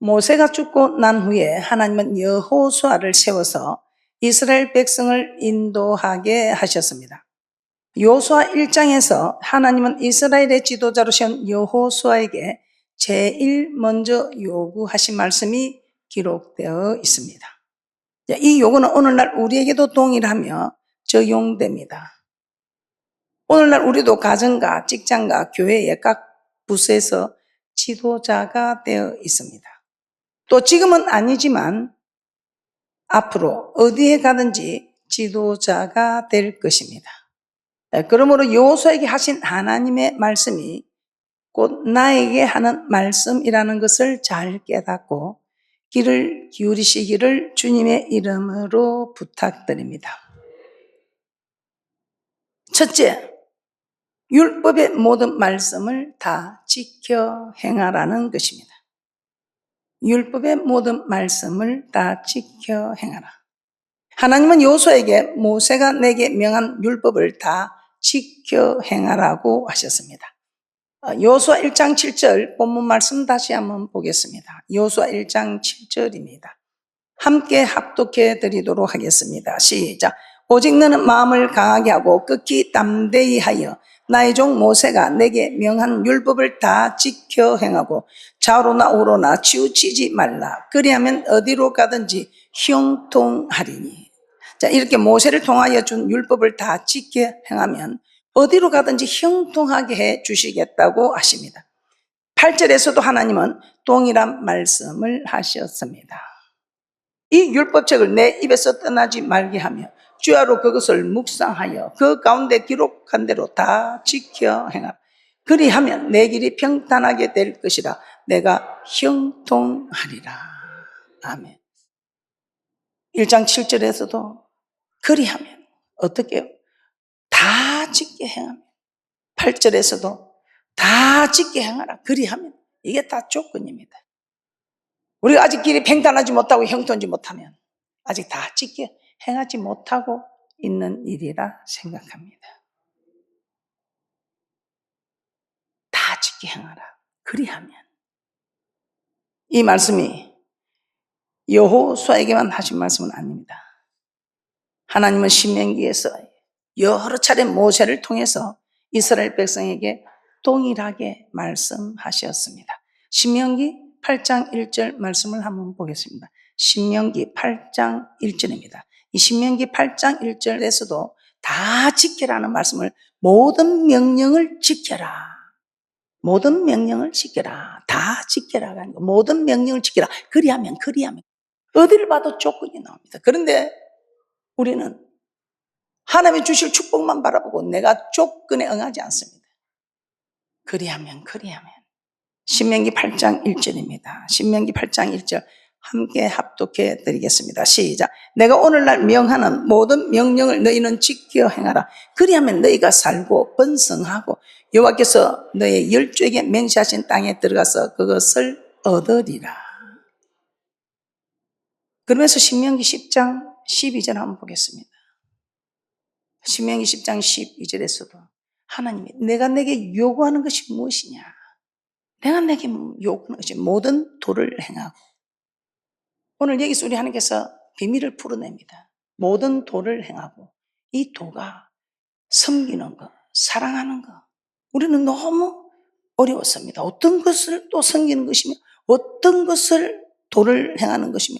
모세가 죽고 난 후에 하나님은 여호수아를 세워서 이스라엘 백성을 인도하게 하셨습니다. 여호수아 1장에서 하나님은 이스라엘의 지도자로 세운 여호수아에게 제일 먼저 요구하신 말씀이 기록되어 있습니다. 이 요구는 오늘날 우리에게도 동일하며 적용됩니다. 오늘날 우리도 가정과 직장과 교회의 각 부서에서 지도자가 되어 있습니다. 또 지금은 아니지만 앞으로 어디에 가든지 지도자가 될 것입니다. 그러므로 여호수아에게 하신 하나님의 말씀이 곧 나에게 하는 말씀이라는 것을 잘 깨닫고 귀를 기울이시기를 주님의 이름으로 부탁드립니다. 첫째, 율법의 모든 말씀을 다 지켜 행하라는 것입니다. 율법의 모든 말씀을 다 지켜 행하라. 하나님은 여호수아에게 모세가 내게 명한 율법을 다 지켜 행하라고 하셨습니다. 여호수아 1장 7절 본문 말씀 다시 한번 보겠습니다. 여호수아 1장 7절입니다. 함께 합독해 드리도록 하겠습니다. 시작. 오직 너는 마음을 강하게 하고 극히 담대히 하여 나의 종 모세가 내게 명한 율법을 다 지켜 행하고 좌우로나 우로나 치우치지 말라. 그리하면 어디로 가든지 형통하리니. 자, 이렇게 모세를 통하여 준 율법을 다 지켜 행하면 어디로 가든지 형통하게 해 주시겠다고 하십니다. 8절에서도 하나님은 동일한 말씀을 하셨습니다. 이 율법책을 내 입에서 떠나지 말게 하며 주야로 그것을 묵상하여 그 가운데 기록한 대로 다 지켜 행하라. 그리하면 내 길이 평탄하게 될 것이라 내가 형통하리라. 아멘. 1장 7절에서도 그리하면 어떻게 해요? 다 지켜 행하면. 8절에서도 다 지켜 행하라. 그리하면. 이게 다 조건입니다. 우리가 아직 길이 평탄하지 못하고 형통하지 못하면 아직 다 지켜 행하지 못하고 있는 일이라 생각합니다. 다 지켜 행하라. 그리하면. 이 말씀이 여호수아에게만 하신 말씀은 아닙니다. 하나님은 신명기에서 여러 차례 모세를 통해서 이스라엘 백성에게 동일하게 말씀하셨습니다. 신명기 8장 1절 말씀을 한번 보겠습니다. 신명기 8장 1절입니다. 이 신명기 8장 1절에서도 다 지켜라는 말씀을 모든 명령을 지켜라. 모든 명령을 지켜라. 다 지켜라. 모든 명령을 지켜라. 그리하면. 어디를 봐도 조건이 나옵니다. 그런데 우리는 하나님이 주실 축복만 바라보고 내가 조건에 응하지 않습니다. 그리하면. 신명기 8장 1절입니다. 신명기 8장 1절 함께 합독해 드리겠습니다. 시작. 내가 오늘날 명하는 모든 명령을 너희는 지켜 행하라. 그리하면 너희가 살고 번성하고 여호와께서 너희 열조에게 맹세하신 땅에 들어가서 그것을 얻으리라. 그러면서 신명기 10장 12절 한번 보겠습니다. 신명기 10장 12절에서도 하나님이 내가 내게 요구하는 것이 무엇이냐? 내가 내게 요구하는 것이 모든 도를 행하고. 오늘 여기서 우리 하나님께서 비밀을 풀어냅니다. 모든 도를 행하고. 이 도가 섬기는 것, 사랑하는 것. 우리는 너무 어려웠습니다. 어떤 것을 또 섬기는 것이며 어떤 것을 도를 행하는 것이며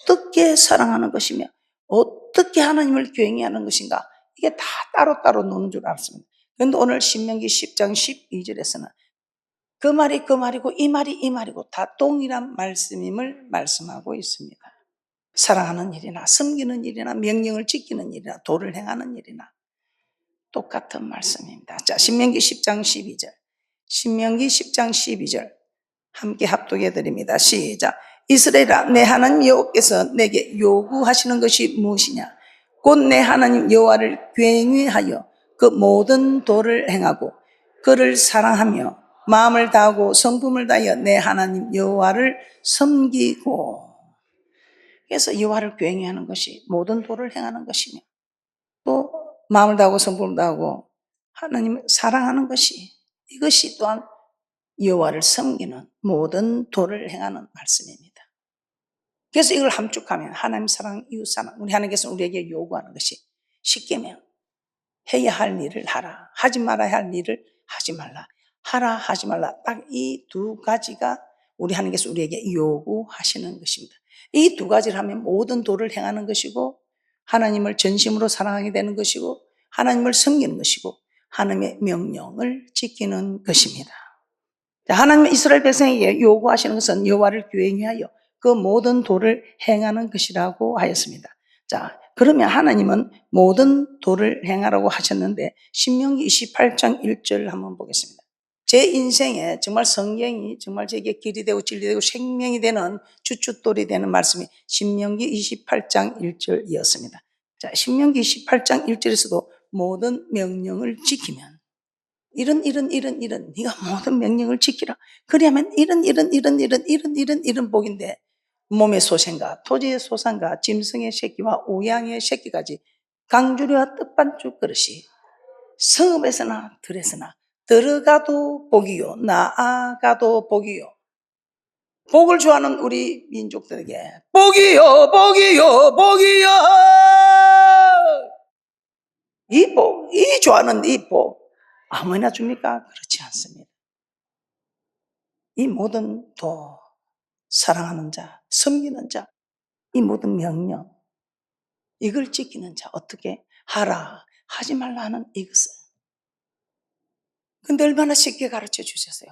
어떻게 사랑하는 것이며 어떻게 하나님을 교행하는 것인가. 이게 다 따로따로 노는 줄 알았습니다. 그런데 오늘 신명기 10장 12절에서는 그 말이 그 말이고 이 말이 이 말이고 다 동일한 말씀임을 말씀하고 있습니다. 사랑하는 일이나 섬기는 일이나 명령을 지키는 일이나 도를 행하는 일이나 똑같은 말씀입니다. 자, 신명기 10장 12절. 신명기 10장 12절 함께 합독해 드립니다. 시작. 이스라엘아, 내 하나님 여호와께서 내게 요구하시는 것이 무엇이냐? 곧 내 하나님 여호와를 경외하여 그 모든 도를 행하고 그를 사랑하며 마음을 다하고 성품을 다하여 내 하나님 여호와를 섬기고. 그래서 여호와를 경외하는 것이 모든 도를 행하는 것이며 또 마음을 다하고 성품을 다하고 하나님을 사랑하는 것이, 이것이 또한 여호와를 섬기는 모든 도를 행하는 말씀입니다. 그래서 이걸 함축하면 하나님 사랑, 이웃 사랑, 우리 하나님께서 우리에게 요구하는 것이 십계명, 해야 할 일을 하라, 하지 말아야 할 일을 하지 말라, 하라 하지 말라. 딱 이 두 가지가 우리 하나님께서 우리에게 요구하시는 것입니다. 이 두 가지를 하면 모든 도를 행하는 것이고 하나님을 전심으로 사랑하게 되는 것이고 하나님을 섬기는 것이고 하나님의 명령을 지키는 것입니다. 하나님은 이스라엘 백성에게 요구하시는 것은 여호와를 경외하여 그 모든 도를 행하는 것이라고 하였습니다. 자, 그러면 하나님은 모든 도를 행하라고 하셨는데 신명기 28장 1절 한번 보겠습니다. 제 인생에 정말 성경이 정말 제게 길이 되고 진리 되고 생명이 되는 주춧돌이 되는 말씀이 신명기 28장 1절이었습니다. 자, 신명기 28장 1절에서도 모든 명령을 지키면 이런 네가 모든 명령을 지키라. 그리하면 이런 복인데 몸의 소생과 토지의 소산과 짐승의 새끼와 우양의 새끼까지 강주리와 떡반죽 그릇이 성읍에서나 들에서나 들어가도 복이요 나아가도 복이요. 복을 좋아하는 우리 민족들에게 복이요 복이요 복이요. 이 복, 이 좋아하는 이 복 아무나 줍니까? 그렇지 않습니다. 이 모든 도, 사랑하는 자, 섬기는 자, 이 모든 명령, 이걸 지키는 자, 어떻게 하라, 하지 말라 하는 이것을. 근데 얼마나 쉽게 가르쳐 주셨어요.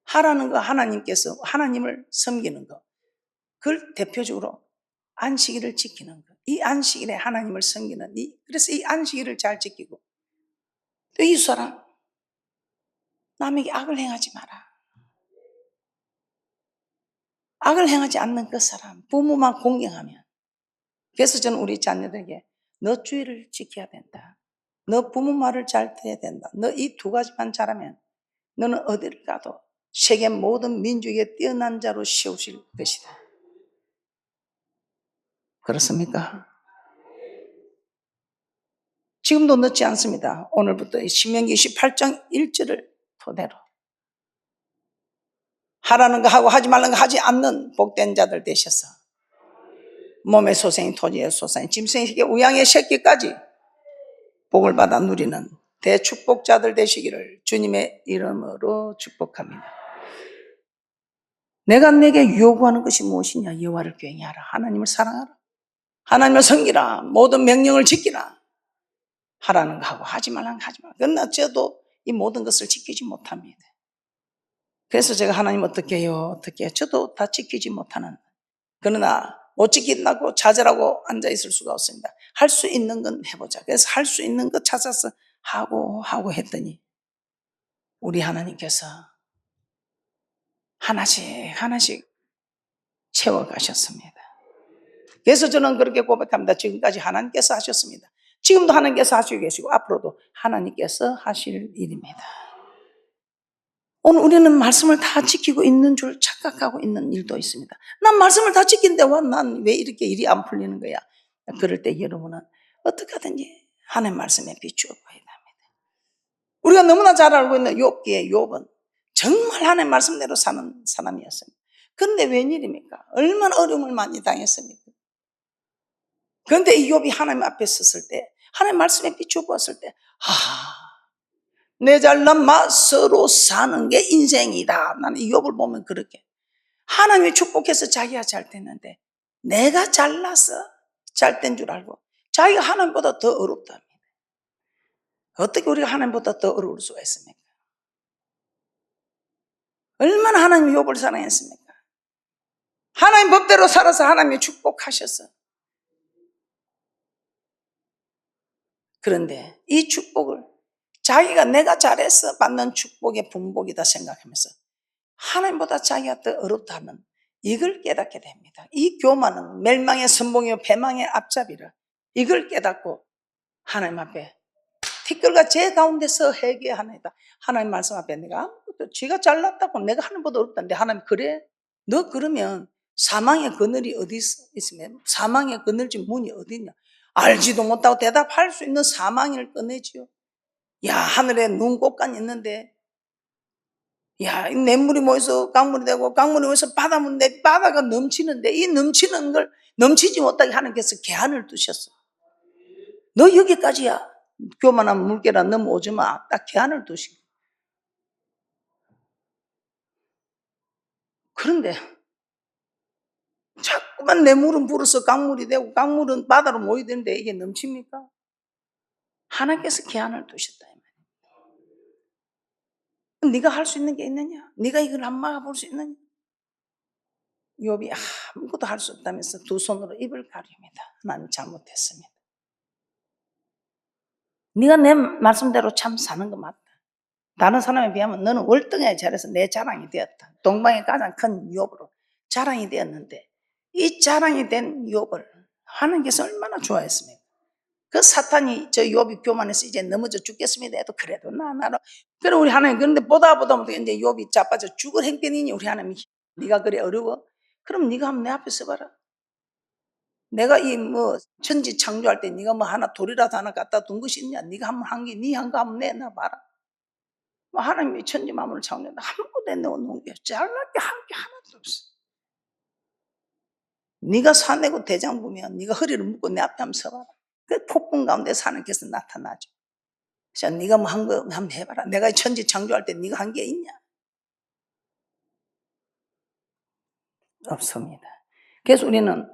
하라는 거 하나님께서, 하나님을 섬기는 거. 그걸 대표적으로 안식일을 지키는 거. 이 안식일에 하나님을 섬기는 그래서 이 안식일을 잘 지키고 또 이 사람, 남에게 악을 행하지 마라. 악을 행하지 않는 그 사람, 부모만 공경하면. 그래서 저는 우리 자녀들에게 너 주의를 지켜야 된다. 너 부모 말을 잘 들어야 된다. 너 이 두 가지만 잘하면 너는 어디를 가도 세계 모든 민족에 뛰어난 자로 세우실 것이다. 그렇습니까? 지금도 늦지 않습니다. 오늘부터 신명기 28장 1절을 토대로 하라는 거 하고 하지 말라는 거 하지 않는 복된 자들 되셔서 몸의 소생이 토지의 소생이 짐승의 새끼 우양의 새끼까지 복을 받아 누리는 대축복자들 되시기를 주님의 이름으로 축복합니다. 내가 내게 요구하는 것이 무엇이냐? 여호와를 경외하라. 하나님을 사랑하라. 하나님을 섬기라. 모든 명령을 지키라. 하라는 거 하고 하지 말라는 거 하지 말라. 그러나 저도 이 모든 것을 지키지 못합니다. 그래서 제가 하나님 어떻게 해요? 어떻게 해요? 저도 다 지키지 못하는. 그러나 못 지킨다고 좌절하고 앉아있을 수가 없습니다. 할 수 있는 건 해보자. 그래서 할 수 있는 것 찾아서 하고 했더니 우리 하나님께서 하나씩 채워가셨습니다. 그래서 저는 그렇게 고백합니다. 지금까지 하나님께서 하셨습니다. 지금도 하나님께서 하시고 계시고 앞으로도 하나님께서 하실 일입니다. 오늘 우리는 말씀을 다 지키고 있는 줄 착각하고 있는 일도 있습니다. 난 말씀을 다 지킨데 난 왜 이렇게 일이 안 풀리는 거야? 그럴 때 여러분은 어떻게 하든지 하나님 말씀에 비추어 봐야 합니다. 우리가 너무나 잘 알고 있는 욥은 정말 하나님 말씀대로 사는 사람이었습니다. 그런데 웬일입니까? 얼마나 어려움을 많이 당했습니까? 그런데 이 욥이 하나님 앞에 섰을 때 하나님 말씀에 비추어 보았을 때 내 잘난 맛으로 사는 게 인생이다. 나는 이 욥을 보면 그렇게 하나님이 축복해서 자기가 잘 됐는데 내가 잘나서 잘 된 줄 알고 자기가 하나님보다 더 어렵답니다. 어떻게 우리가 하나님보다 더 어려울 수가 있습니까? 얼마나 하나님이 욥을 사랑했습니까? 하나님 법대로 살아서 하나님이 축복하셔서 그런데 이 축복을 자기가 내가 잘해서 받는 축복의 분복이다 생각하면서 하나님보다 자기가 더 어렵다는 이걸 깨닫게 됩니다. 이 교만은 멸망의 선봉이요 패망의 앞잡이라 이걸 깨닫고 하나님 앞에 티끌과 제 가운데서 회개하나이다. 하나님 말씀 앞에 내가 아무것도 지가 잘났다고 내가 하나님보다 어렵다는데 하나님 그래? 너 그러면 사망의 그늘이 어디 있으면 사망의 그늘지 문이 어디 있냐? 알지도 못하고 대답할 수 있는 사망을 꺼내지요. 야 하늘에 눈 꽃간 있는데 야, 이 냇물이 모여서 강물이 되고 강물이 모여서 바다문데 바다가 넘치는데 이 넘치는 걸 넘치지 못하게 하나님께서 계한을 두셨어. 너 여기까지야. 교만한 물개라 넘어오지 마. 딱 계한을 두시고. 그런데 자꾸만 냇물은 불어서 강물이 되고 강물은 바다로 모이는데 이게 넘칩니까? 하나님께서 계한을 두셨다. 네가 할 수 있는 게 있느냐? 네가 이걸 안 막아볼 수 있느냐? 욥이 아무것도 할 수 없다면서 두 손으로 입을 가립니다. 나는 잘못했습니다. 네가 내 말씀대로 참 사는 거 맞다. 다른 사람에 비하면 너는 월등하게 잘해서 내 자랑이 되었다. 동방의 가장 큰 욥으로 자랑이 되었는데 이 자랑이 된 욥을 하나님께서 얼마나 좋아했습니까? 그 사탄이 저 욥이 교만해서 이제 넘어져 죽겠습니다 해도 그래도 나로. 그래 우리 하나님 그런데 보다 이제 욥이 자빠져 죽을 행편이니 우리 하나님이 네가 그래 어려워? 그럼 네가 한번 내 앞에 서봐라. 내가 이 천지 창조할 때 네가 하나 돌이라도 하나 갖다 둔 것이 있냐? 네가 한번 한 게 네 한 거 한번 내놔 봐라. 하나님이 천지 만물을 창조했는데 아무것도 내놓은 게 잘나게 한 게 하나도 없어. 네가 사내고 대장부면 네가 허리를 묶고 내 앞에 한번 서봐라. 그 폭풍 가운데 하나님께서 나타나죠. 자, 네가 한 거 한번 해봐라. 내가 천지 창조할 때 네가 한 게 있냐? 없습니다. 그래서 우리는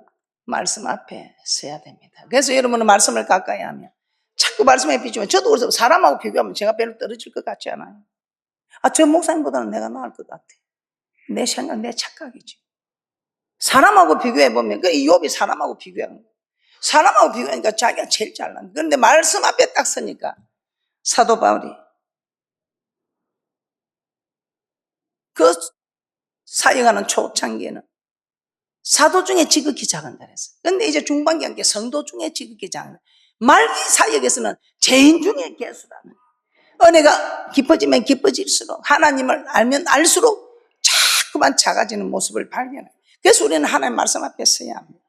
말씀 앞에 서야 됩니다. 그래서 여러분은 말씀을 가까이 하면 자꾸 말씀에 비추면 저도 그래서 사람하고 비교하면 제가 별로 떨어질 것 같지 않아요? 저 목사님보다는 내가 나을 것 같아. 내 생각, 내 착각이지. 사람하고 비교해보면, 이 욥이 사람하고 비교하는 거예요. 사람하고 비교하니까 자기가 제일 잘난. 그런데 말씀 앞에 딱 서니까 사도 바울이 그 사역하는 초창기에는 사도 중에 지극히 작은 자랬어. 그런데 이제 중반기 함께 성도 중에 지극히 작은. 말기 사역에서는 죄인 중에 개수라는. 은혜가 깊어지면 깊어질수록 하나님을 알면 알수록 자꾸만 작아지는 모습을 발견해요. 그래서 우리는 하나님 말씀 앞에 서야 합니다.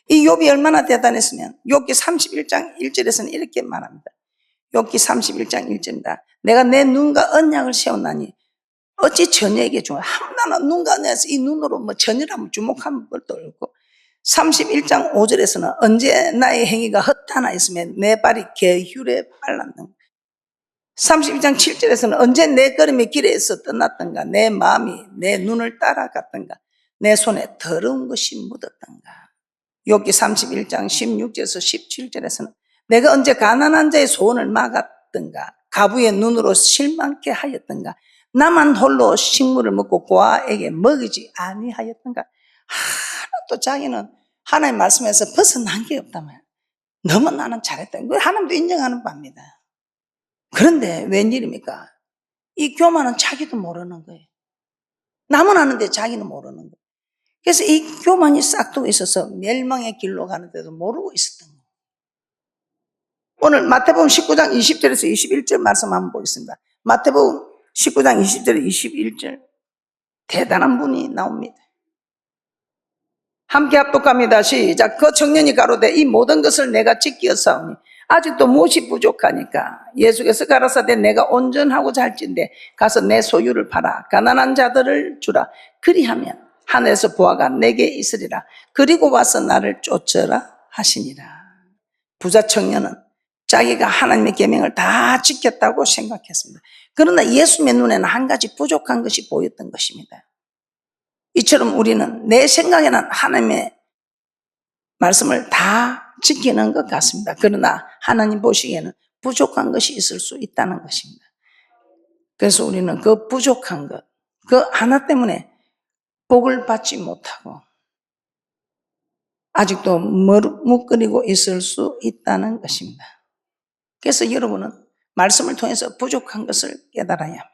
이 욥이 얼마나 대단했으면 욥기 31장 1절에서는 이렇게 말합니다. 욥기 31장 1절입니다. 내가 내 눈과 언약을 세웠나니 어찌 전혀에게 주어 나는 눈과 내서 이 눈으로 전혀라면 주목하면 것도 없고 31장 5절에서는 언제 나의 행위가 헛하나 있으면 내 발이 계율에 빨랐는가 32장 7절에서는 언제 내 걸음이 길에서 떠났던가 내 마음이 내 눈을 따라갔던가 내 손에 더러운 것이 묻었던가 욥기 31장 16절에서 17절에서는 내가 언제 가난한 자의 소원을 막았던가 가부의 눈으로 실망케 하였던가 나만 홀로 식물을 먹고 고아에게 먹이지 아니하였던가 하나도 자기는 하나님 말씀에서 벗어난 게 없다면 너무 나는 잘했다. 하나님도 인정하는 바입니다. 그런데 웬일입니까? 이 교만은 자기도 모르는 거예요. 남은 아는데 자기는 모르는 거예요. 그래서 이 교만이 싹두고 있어서 멸망의 길로 가는데도 모르고 있었던 거예요. 오늘 마태복음 19장 20절에서 21절 말씀 한번 보겠습니다. 마태복음 19장 20절 21절 대단한 분이 나옵니다. 함께 합독합니다. 시작. 그 청년이 가로되 이 모든 것을 내가 지키었사오니 아직도 무엇이 부족하니까 예수께서 가라사대 내가 온전하고자 할진대 가서 내 소유를 팔아 가난한 자들을 주라. 그리하면 하늘에서 보아가 내게 있으리라. 그리고 와서 나를 쫓으라 하시니라. 부자 청년은 자기가 하나님의 계명을 다 지켰다고 생각했습니다. 그러나 예수님의 눈에는 한 가지 부족한 것이 보였던 것입니다. 이처럼 우리는 내 생각에는 하나님의 말씀을 다 지키는 것 같습니다. 그러나 하나님 보시기에는 부족한 것이 있을 수 있다는 것입니다. 그래서 우리는 그 부족한 것, 그 하나 때문에 복을 받지 못하고 아직도 머뭇거리고 있을 수 있다는 것입니다. 그래서 여러분은 말씀을 통해서 부족한 것을 깨달아야 합니다.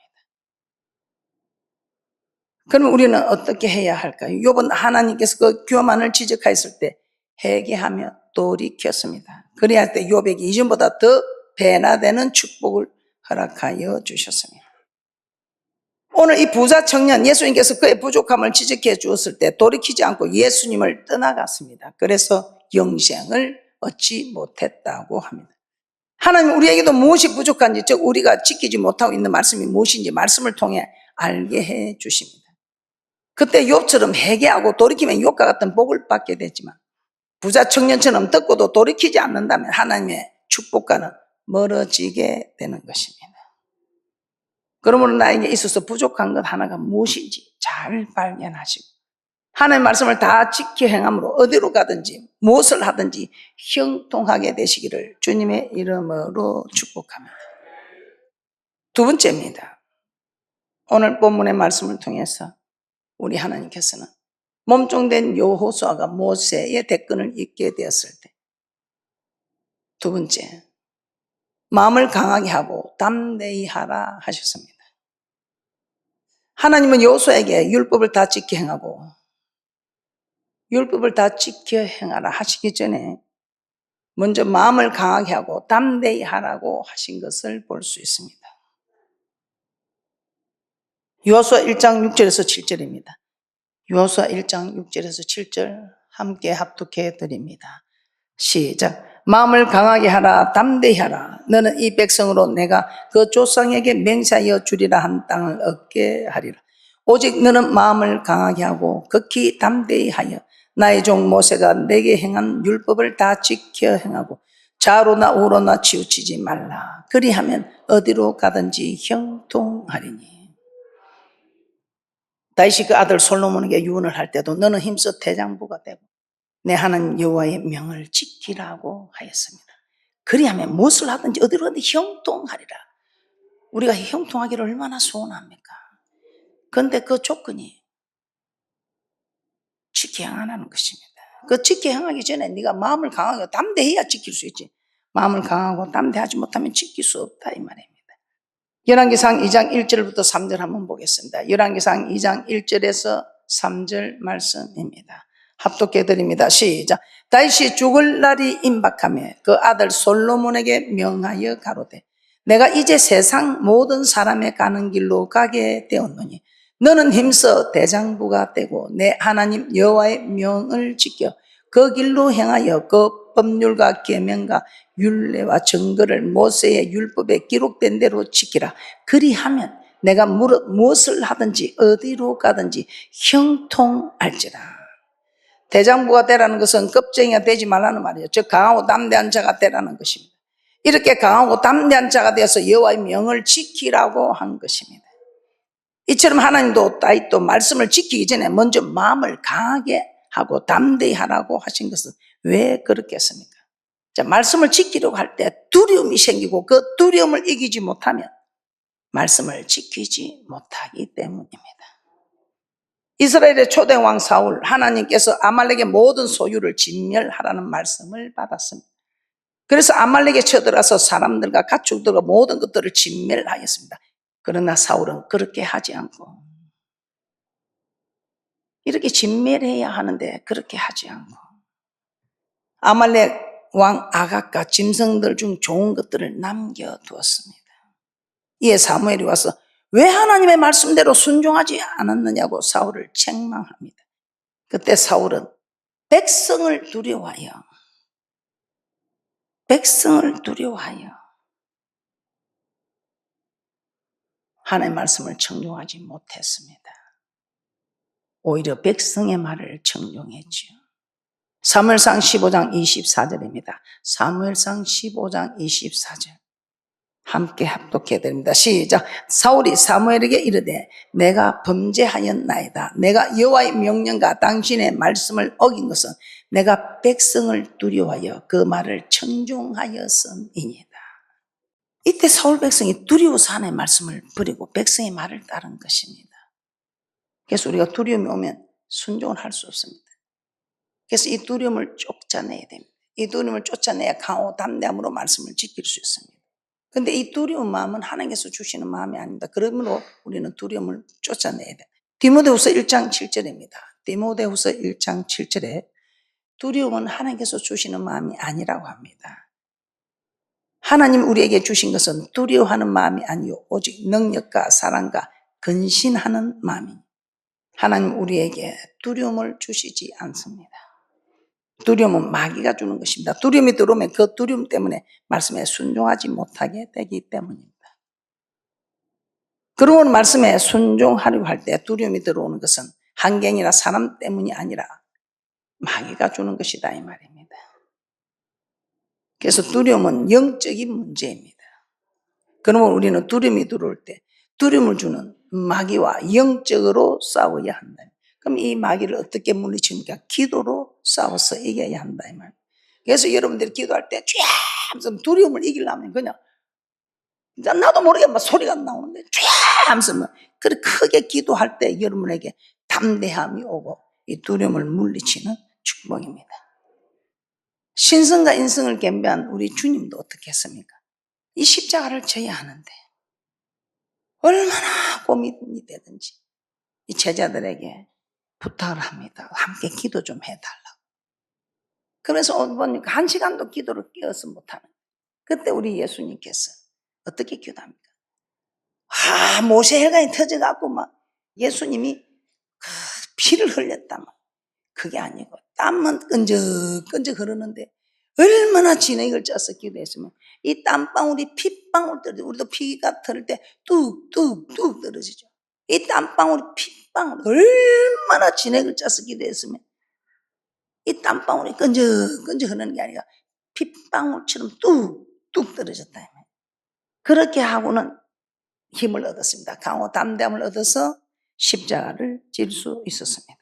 그러면 우리는 어떻게 해야 할까요? 욥은 하나님께서 그 교만을 지적하였을 때 회개하며 돌이켰습니다. 그래야 할 때 욥에게 이전보다 더 변화되는 축복을 허락하여 주셨습니다. 오늘 이 부자 청년 예수님께서 그의 부족함을 지적해 주었을 때 돌이키지 않고 예수님을 떠나갔습니다. 그래서 영생을 얻지 못했다고 합니다. 하나님 우리에게도 무엇이 부족한지 즉 우리가 지키지 못하고 있는 말씀이 무엇인지 말씀을 통해 알게 해 주십니다. 그때 욥처럼 회개하고 돌이키면 욥과 같은 복을 받게 되지만 부자 청년처럼 듣고도 돌이키지 않는다면 하나님의 축복과는 멀어지게 되는 것입니다. 그러므로 나에게 있어서 부족한 것 하나가 무엇인지 잘 발견하시고 하나님의 말씀을 다 지켜 행함으로 어디로 가든지 무엇을 하든지 형통하게 되시기를 주님의 이름으로 축복합니다. 두 번째입니다. 오늘 본문의 말씀을 통해서 우리 하나님께서는 몸종된 여호수아가 모세의 대권을 잇게 되었을 때 두 번째, 마음을 강하게 하고 담대히 하라 하셨습니다. 하나님은 여호수아에게 율법을 다 지켜 행하고 율법을 다 지켜 행하라 하시기 전에 먼저 마음을 강하게 하고 담대히 하라고 하신 것을 볼 수 있습니다. 여호수아 1장 6절에서 7절입니다. 여호수아 1장 6절에서 7절 함께 합독해 드립니다. 시작. 마음을 강하게 하라 담대히 하라. 너는 이 백성으로 내가 그 조상에게 맹세하여 주리라 한 땅을 얻게 하리라. 오직 너는 마음을 강하게 하고 극히 담대히 하여 나의 종 모세가 내게 행한 율법을 다 지켜 행하고 좌로나 우로나 치우치지 말라. 그리하면 어디로 가든지 형통하리니. 다윗이 그 아들 솔로몬에게 유언을 할 때도 너는 힘써 대장부가 되고 내 하나님 여호와의 명을 지키라고 하였습니다. 그리하면 무엇을 하든지 어디로 가든지 형통하리라. 우리가 형통하기를 얼마나 소원합니까? 그런데 그 조건이 지켜 행하는 것입니다. 그 지켜 행하기 전에 네가 마음을 강하고 담대해야 지킬 수 있지. 마음을 강하고 담대하지 못하면 지킬 수 없다 이 말입니다. 열왕기상 2장 1절부터 3절 한번 보겠습니다. 열왕기상 2장 1절에서 3절 말씀입니다. 합독해 드립니다. 시작. 다윗이 죽을 날이 임박하며 그 아들 솔로몬에게 명하여 가로되 내가 이제 세상 모든 사람의 가는 길로 가게 되었노니 너는 힘써 대장부가 되고 내 하나님 여호와의 명을 지켜 그 길로 행하여 그 법률과 계명과 율례와 증거를 모세의 율법에 기록된 대로 지키라. 그리하면 내가 무엇을 하든지 어디로 가든지 형통할지라. 대장부가 되라는 것은 겁쟁이가 되지 말라는 말이에요. 즉 강하고 담대한 자가 되라는 것입니다. 이렇게 강하고 담대한 자가 되어서 여호와의 명을 지키라고 한 것입니다. 이처럼 하나님도 다윗도 말씀을 지키기 전에 먼저 마음을 강하게 하고 담대히 하라고 하신 것은 왜 그렇겠습니까? 자, 말씀을 지키려고 할 때 두려움이 생기고 그 두려움을 이기지 못하면 말씀을 지키지 못하기 때문입니다. 이스라엘의 초대 왕 사울, 하나님께서 아말렉의 모든 소유를 진멸하라는 말씀을 받았습니다. 그래서 아말렉에 쳐들어서 사람들과 가축들과 모든 것들을 진멸하였습니다. 그러나 사울은 그렇게 하지 않고 이렇게 진멸해야 하는데 그렇게 하지 않고 아말렉 왕 아각과 짐승들 중 좋은 것들을 남겨두었습니다. 이에 사무엘이 와서 왜 하나님의 말씀대로 순종하지 않았느냐고 사울을 책망합니다. 그때 사울은 백성을 두려워하여 하나님의 말씀을 청종하지 못했습니다. 오히려 백성의 말을 청종했지요. 사무엘상 15장 24절입니다. 사무엘상 15장 24절 함께 합독해야 됩니다. 시작. 사울이 사무엘에게 이르되 내가 범죄하였나이다. 내가 여호와의 명령과 당신의 말씀을 어긴 것은 내가 백성을 두려워하여 그 말을 청종하였음이니이다. 이때 사울 백성이 두려워서 하나님의 말씀을 버리고 백성의 말을 따른 것입니다. 그래서 우리가 두려움이 오면 순종을 할 수 없습니다. 그래서 이 두려움을 쫓아내야 됩니다. 이 두려움을 쫓아내야 강하고 담대함으로 말씀을 지킬 수 있습니다. 그런데 이 두려운 마음은 하나님께서 주시는 마음이 아닙니다. 그러므로 우리는 두려움을 쫓아내야 됩니다. 디모데후서 1장 7절입니다. 디모데후서 1장 7절에 두려움은 하나님께서 주시는 마음이 아니라고 합니다. 하나님 우리에게 주신 것은 두려워하는 마음이 아니요 오직 능력과 사랑과 근신하는 마음입니다. 하나님 우리에게 두려움을 주시지 않습니다. 두려움은 마귀가 주는 것입니다. 두려움이 들어오면 그 두려움 때문에 말씀에 순종하지 못하게 되기 때문입니다. 그러므로 말씀에 순종하려고 할 때 두려움이 들어오는 것은 환경이나 사람 때문이 아니라 마귀가 주는 것이다 이 말입니다. 그래서 두려움은 영적인 문제입니다. 그러면 우리는 두려움이 들어올 때 두려움을 주는 마귀와 영적으로 싸워야 한다. 그럼 이 마귀를 어떻게 물리칩니까? 기도로 싸워서 이겨야 한다 이 말. 그래서 여러분들이 기도할 때 쫙 두려움을 이기려면 그냥 나도 모르게 막 소리가 나오는데 쫙 하면서 막 그렇게 크게 기도할 때 여러분에게 담대함이 오고 이 두려움을 물리치는 축복입니다. 신성과 인성을 겸비한 우리 주님도 어떻게 했습니까? 이 십자가를 져야 하는데 얼마나 고민이 되든지 이 제자들에게 부탁을 합니다. 함께 기도 좀 해달라고. 그래서 보니까 1시간도 기도를 깨어서 못하는. 그때 우리 예수님께서 어떻게 기도합니까? 모세 혈관이 터져갖고 막 예수님이 피를 흘렸다. 그게 아니고 땀은 끈적끈적 흐르는데 얼마나 진액을 짜서 기도했으면 이 땀방울이 핏방울 떨어지죠. 우리도 피가 터질 때 뚝뚝뚝 떨어지죠. 이 땀방울이 핏방울 얼마나 진액을 짜서 기도했으면 이 땀방울이 끈적끈적 흐르는 게 아니라 핏방울처럼 뚝뚝 떨어졌다. 그렇게 하고는 힘을 얻었습니다. 강호 담대함을 얻어서 십자가를 질 수 있었습니다.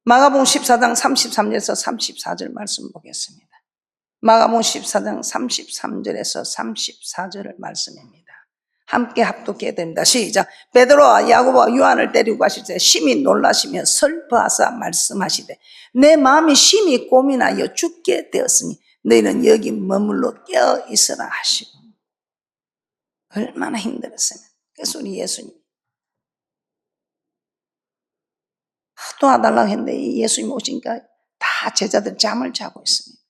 마가복음 14장 33절에서 34절 말씀 보겠습니다. 마가복음 14장 33절에서 34절을 말씀입니다. 함께 합독해야 됩니다. 시작. 베드로와 야고보와 요한을 데리고 가실 때 심히 놀라시며 슬퍼하사 말씀하시되 내 마음이 심히 고민하여 죽게 되었으니 너희는 여기 머물러 깨어 있으라 하시고. 얼마나 힘들었으면. 그래서 우리 예수님 도와달라고 했는데 예수님 오시니까 다 제자들 잠을 자고 있습니다.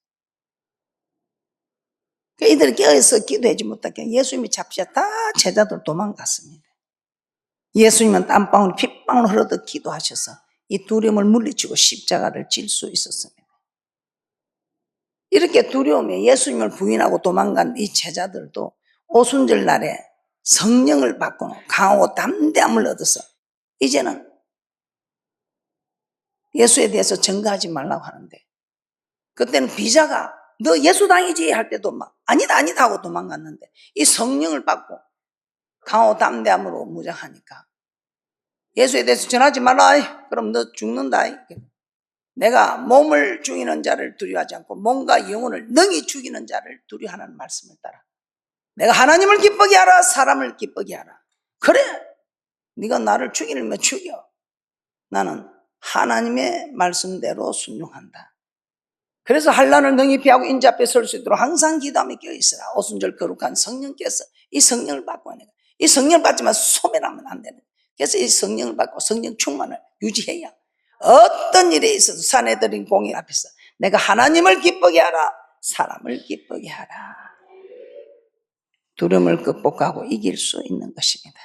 이들이 깨어서 기도하지 못하게 예수님이 잡히자 다 제자들 도망갔습니다. 예수님은 땀방울 핏방울 흘러도 기도하셔서 이 두려움을 물리치고 십자가를 질 수 있었습니다. 이렇게 두려움에 예수님을 부인하고 도망간 이 제자들도 오순절 날에 성령을 받고 강하고 담대함을 얻어서 이제는 예수에 대해서 증거하지 말라고 하는데 그때는 비자가 너 예수 당이지 할 때도 막 아니다 하고 도망갔는데 이 성령을 받고 강하고 담대함으로 무장하니까 예수에 대해서 전하지 말라. 그럼 너 죽는다. 내가 몸을 죽이는 자를 두려워하지 않고 몸과 영혼을 능히 죽이는 자를 두려워하는 말씀을 따라 내가 하나님을 기쁘게 하라 사람을 기쁘게 하라. 그래 네가 나를 죽이려면 죽여. 나는 하나님의 말씀대로 순종한다. 그래서 환난을 능히 피하고 인자 앞에 설 수 있도록 항상 기도하며 깨어있으라. 오순절 거룩한 성령께서 이 성령을 받고 하는 거예요. 이 성령을 받지만 소멸하면 안 되는 거예요. 그래서 이 성령을 받고 성령 충만을 유지해야 어떤 일에 있어도 사내들인 공의 앞에서 내가 하나님을 기쁘게 하라 사람을 기쁘게 하라. 두려움을 극복하고 이길 수 있는 것입니다.